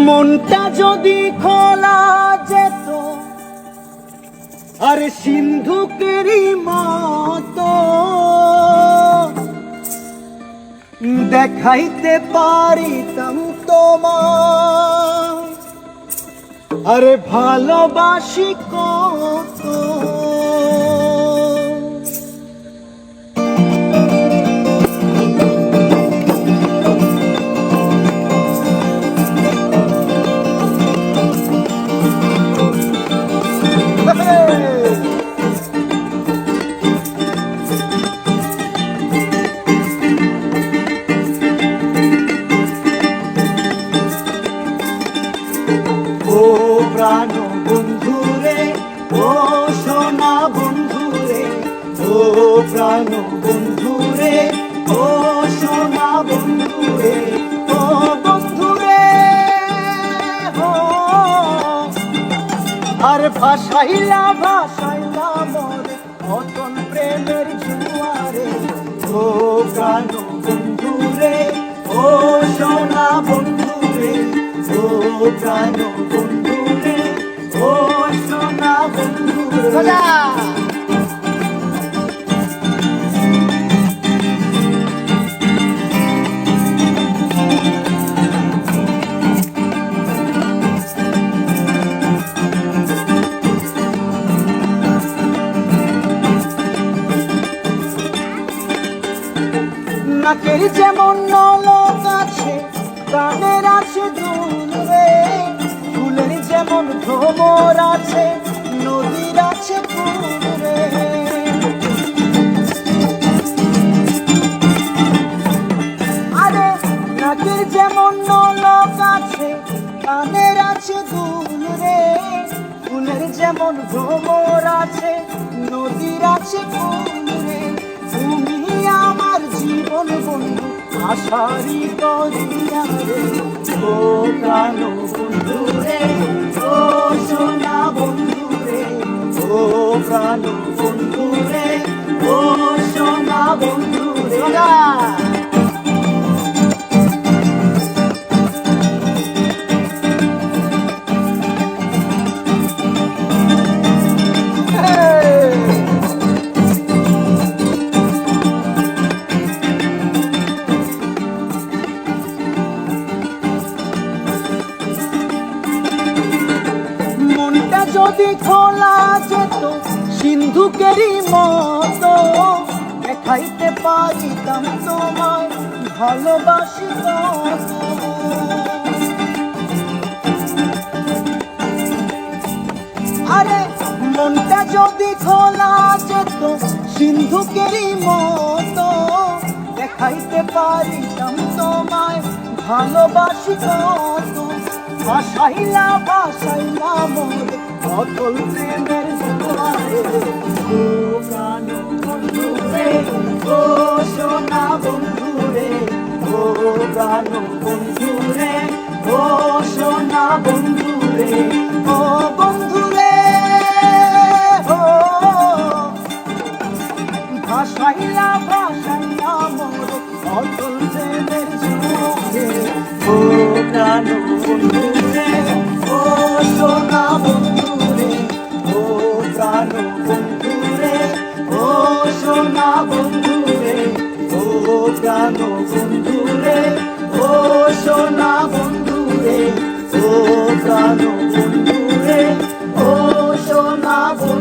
মনটা যদি খোলা যেত আর সিন্ধুকেরই মতো দেখাইতে পারিতাম তোমার, আরে ভালোবাসি কত। ও প্রাণ বন্ধুরে, ও সোনা বন্ধুরে, ও প্রাণ বন্ধুরে, ও সোনা বন্ধুরে, ও বন্ধুরে, ও আর ভাসাইলা ভাসাইলা মরে অতন প্রেমের জুয়ারে। ও প্রাণ বন্ধুরে, ও সোনা বন্ধুরে, ও প্রাণ বন্ধুরে, ও সোনা বন্ধুরে। নাকের যেমন নলক আছে, কানের আছে দুল রে, ফুলের যেমন ভ্রমর আছে, নদীর আছে ফুল রে। আরে নাকের যেমন নলক আছে, কানের আছে দুল রে, ফুলের যেমন ভ্রমর আছে, নদীর আছে ফুল রে। তুমি আমার জীবন বন্ধু, আশারি দরিয়া রে। ও প্রাণ বন্ধুরে, ও সোনা বন্ধুরে, ও প্রাণ বন্ধুরে, ও সোনা বন্ধুরে। যদি খোলা যেত সিন্ধুকেরই মতো দেখাইতে পারিতাম তোমায় ভালোবাসি কত। আরে মনটা যদি খোলা যেত সিন্ধুকেরই মতো দেখাইতে পারিতাম তোমায় ভালোবাসি কত। ভাসাইলা ভাসাইলা মরে অতল প্রেমের জোয়ারে। ও প্রাণ বন্ধুরে, ও সোনা বন্ধুরে, ও প্রাণ বন্ধুরে, ও সোনা বন্ধুরে, ও বন্ধুরে, ও ভাসাইলা ভাসাইলা মরে অতল প্রেমের জোয়ারে। ও প্রাণ বন্ধুরে, ও সোনা বন্ধুরে, ও প্রাণ বন্ধুরে, ও সোনা বন্ধুরে, ও প্রাণ বন্ধুরে, ও সোনা বন্ধুরে, ও প্রাণ বন্ধুরে, ও সোনা বন্ধুরে।